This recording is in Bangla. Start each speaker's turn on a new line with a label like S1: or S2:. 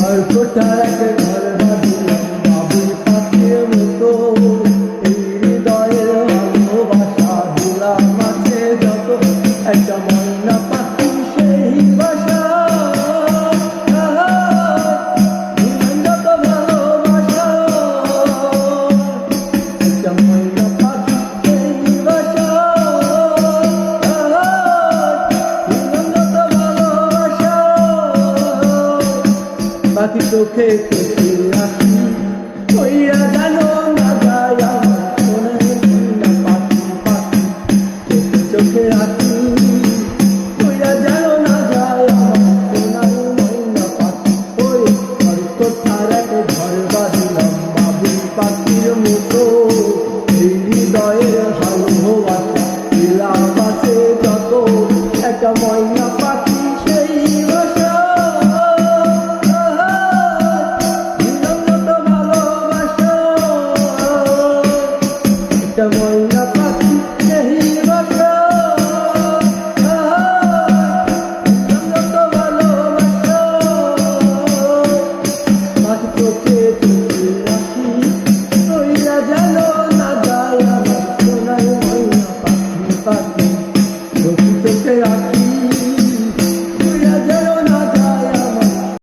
S1: কোঠার এক ঘর বাঁধিলাম বাবুই পাখির মতো, এই হৃদয়ের ভালোবাসা দিলাম আছে যত, একটা ময়না পাখি সেই বাসা, যত ভালোবাসা, একটা ময়না পাখি সেই বাসা, যত ভালোবাসা। পাখি চোখে চোখে রাখি কইরা জানো না যায় আমার সোনার ময়না পাখি, পাখি চোখে চোখে রাখি কইরা জানো না যায় আমার সোনার ময়না পাখি। ওই ঘর কোঠার এক ঘর বাঁধিলাম বাবুই পাখির মতো, এই হৃদয়ের ভালোবাসা দিলাম আছে যত, একটা ময়না পাখি সেই বাসা, একটা